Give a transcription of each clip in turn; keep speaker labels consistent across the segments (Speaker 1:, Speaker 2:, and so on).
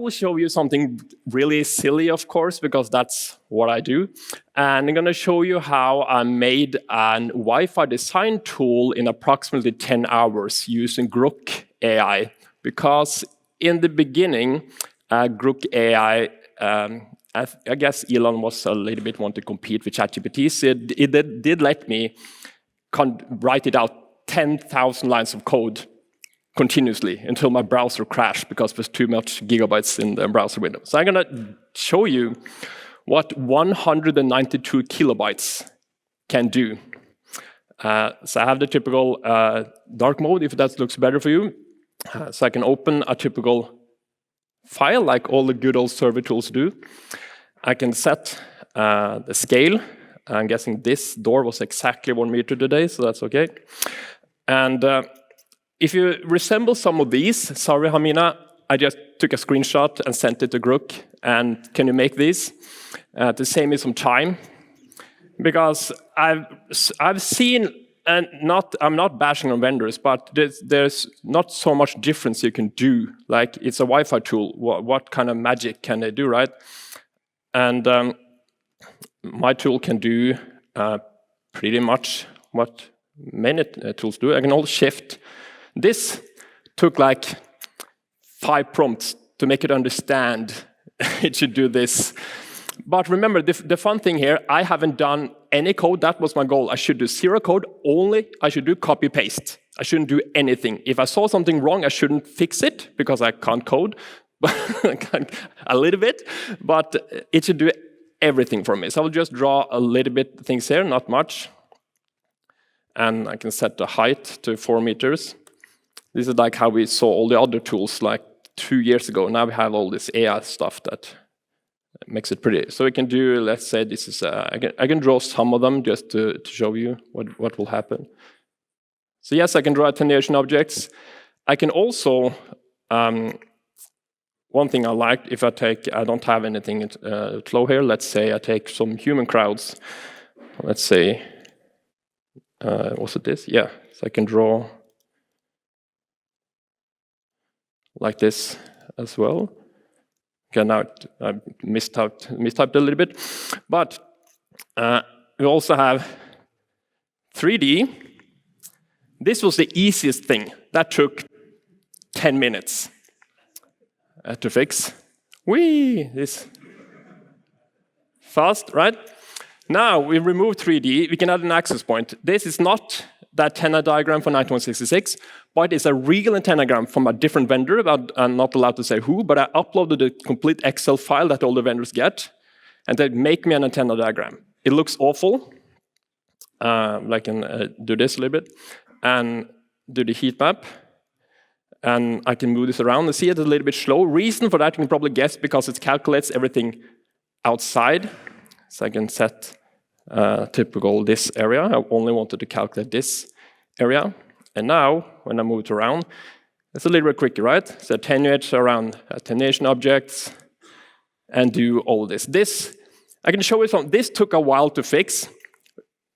Speaker 1: will show you something really silly, of course, because that's what I do. And I'm going to show you how I made a Wi-Fi design tool in approximately 10 hours using Grok AI. Because in the beginning, Grok AI, I guess Elon was a little bit want to compete with ChatGPT, so it did let me write it out 10,000 lines of code continuously until my browser crashed because there's too much gigabytes in the browser window. So I'm going to show you what 192 kilobytes can do. So I have the typical dark mode, if that looks better for you. So I can open a typical file like all the good old server tools do. I can set the scale. I'm guessing this door was exactly 1 meter today, so that's okay. And if you resemble some of these, sorry Hamina, I just took a screenshot and sent it to Grok. And can you make these to save me some time? Because I've seen, and I'm not bashing on vendors, but there's not so much difference you can do. Like it's a Wi-Fi tool. What kind of magic can they do, right? And my tool can do pretty much what many tools do. I can hold shift. This took like 5 prompts to make it understand it should do this. But remember, the fun thing here, I haven't done any code. That was my goal. I should do 0 code, only I should do copy-paste. I shouldn't do anything. If I saw something wrong, I shouldn't fix it, because I can't code a little bit, but it should do everything for me. So I'll just draw a little bit things here, not much. And I can set the height to 4 meters. This is like how we saw all the other tools like 2 years ago. Now we have all this AI stuff that makes it pretty. So we can do, let's say this is, I can draw some of them just to show you what will happen. So yes, I can draw attenuation objects. I can also, one thing I like, if I don't have anything flow here, let's say I take some human crowds. Let's say, was it this? Yeah, so I can draw like this as well. Okay, now I mistyped a little bit. But we also have 3D. This was the easiest thing. That took 10 minutes to fix. This fast, right? Now we remove 3D, we can add an access point. This is not the antenna diagram for 9166, but it's a real antennagram from a different vendor. I'm not allowed to say who, but I uploaded a complete Excel file that all the vendors get, and they make me an antenna diagram. It looks awful. I can do this a little bit, and do the heat map. And I can move this around and see it a little bit slow. Reason for that you can probably guess, because it calculates everything outside. So I can set typical this area. I only wanted to calculate this area. And now, when I move it around, it's a little bit quicker, right? So attenuate around attenuation objects and do all this. I can show you something. This took a while to fix.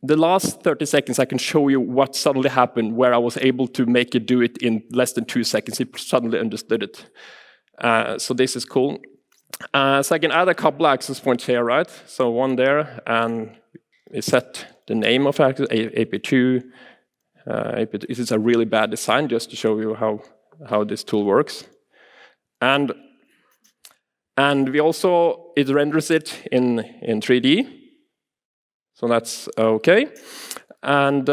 Speaker 1: The last 30 seconds, I can show you what suddenly happened, where I was able to make it do it in less than 2 seconds. It suddenly understood it. So this is cool. So I can add a couple access points here, right? So one there, and we set the name of access, AP2. AP2. This is a really bad design, just to show you how this tool works. And we also, it renders it in 3D. So that's okay. And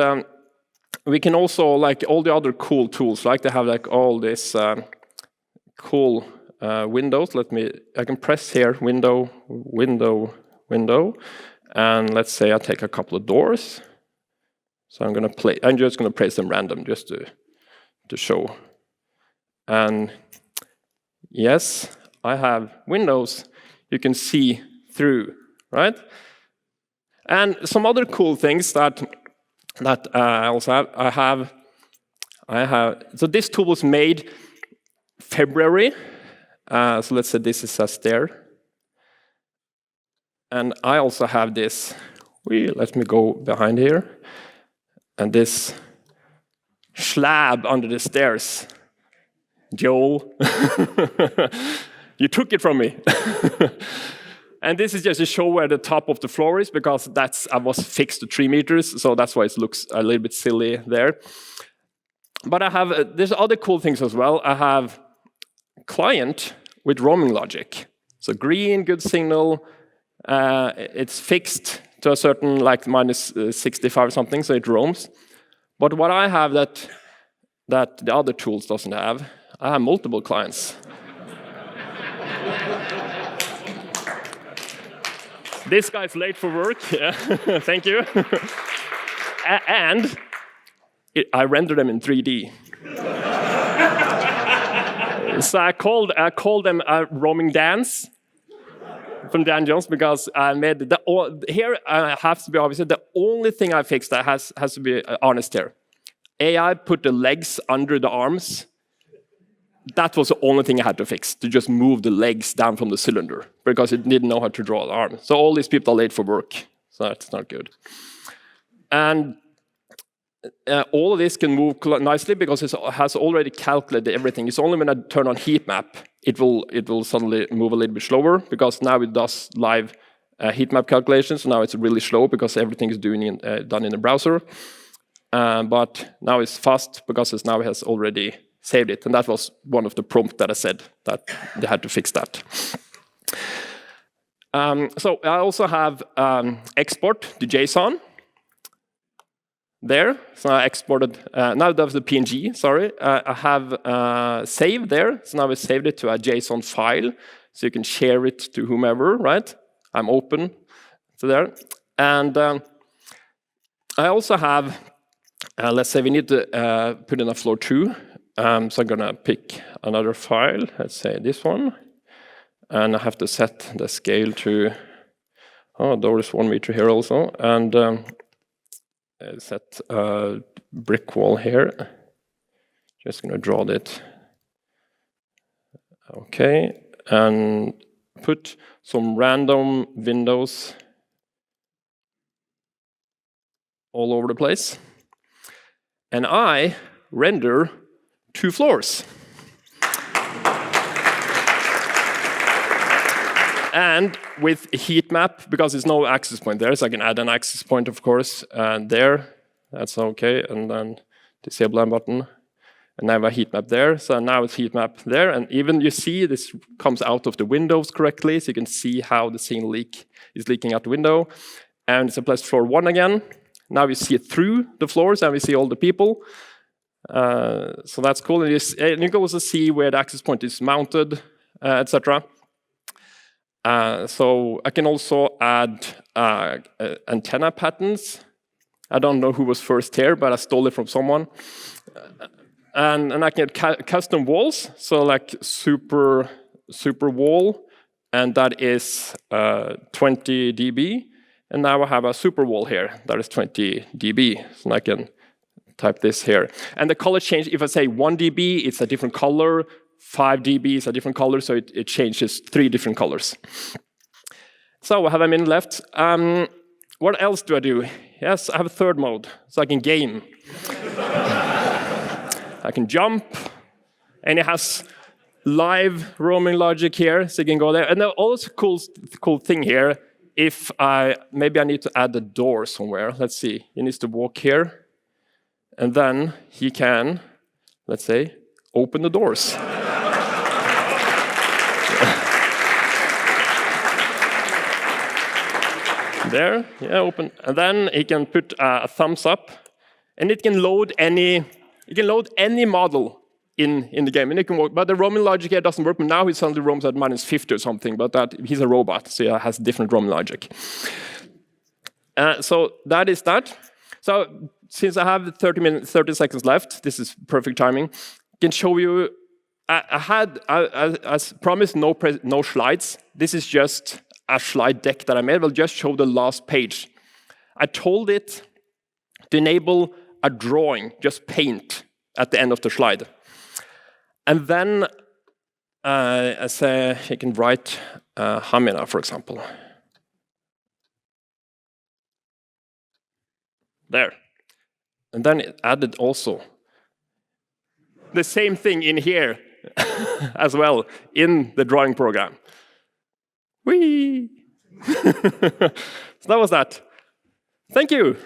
Speaker 1: we can also, like all the other cool tools, like they have like all this cool windows. I can press here, window, window, window. And let's say I take a couple of doors. So I'm just gonna place them random just to show. And yes, I have windows you can see through, right? And some other cool things that I also have, so this tool was made February. So let's say this is a stair. And I also have this, let me go behind here. And this slab under the stairs. Joel. You took it from me. And this is just to show where the top of the floor is, because I was fixed to 3 meters, so that's why it looks a little bit silly there. But there's other cool things as well. I have client with roaming logic. So green, good signal. It's fixed to a certain, like minus 65 or something, so it roams. But what I have that the other tools doesn't have, I have multiple clients. This guy's late for work. Yeah. Thank you. And I render them in 3D. So I called them a roaming dance from Dan Jones, because I made here I have to be obvious. The only thing I fixed that has to be honest here. AI put the legs under the arms. That was the only thing I had to fix, to just move the legs down from the cylinder, because it didn't know how to draw the arm. So all these people are late for work, so that's not good. And all of this can move nicely, because it has already calculated everything. It's only when I turn on heat map, it will suddenly move a little bit slower, because now it does live heat map calculations. So now it's really slow, because everything is done in the browser. But now it's fast, because it has already saved it, and that was one of the prompts that I said that they had to fix that. So I also have export to JSON there. So I exported, now that's the PNG, sorry. I have save there, so now I saved it to a JSON file, so you can share it to whomever, right? I'm open to there. And I also have, let's say we need to put in a floor 2. So I'm gonna pick another file, let's say this one, and I have to set the scale to, there is 1 meter here also, and set a brick wall here. Just gonna draw that. Okay, and put some random windows all over the place, and I render 2 floors. And with heat map, because there's no access point there, so I can add an access point, of course, there. That's okay, and then disable that button. And now I have a heat map there, so now it's heat map there, and even you see this comes out of the windows correctly, so you can see how the signal is leaking out the window. And it's applies floor 1 again. Now we see it through the floors, and we see all the people. So that's cool, and you can also see where the access point is mounted, etc. So I can also add antenna patterns. I don't know who was first here, but I stole it from someone. And I can add custom walls, so like super wall, and that is 20 dB. And now I have a super wall here that is 20 dB, so I can type this here. And the color change, if I say 1 dB, it's a different color, 5 dB is a different color, so it changes 3 different colors. So I have a minute left. What else do I do? Yes, I have a third mode, so I can game. I can jump, and it has live roaming logic here, so you can go there. And also cool thing here, if maybe I need to add a door somewhere. Let's see, he needs to walk here. And then he can, let's say, open the doors. There, yeah, open. And then he can put a thumbs up, and it can load any model in the game, and it can work. But the roaming logic here doesn't work. Now he suddenly roams at minus 50 or something, but he's a robot, so he has different roaming logic. So that is that. So since I have 30 seconds left, this is perfect timing. I can show you. I promised no slides. This is just a slide deck that I made. I'll just show the last page. I told it to enable a drawing, just paint at the end of the slide. And then I say you can write Hamina, for example. There. And then it added also the same thing in here. as well in the drawing program. Whee! So that was that. Thank you.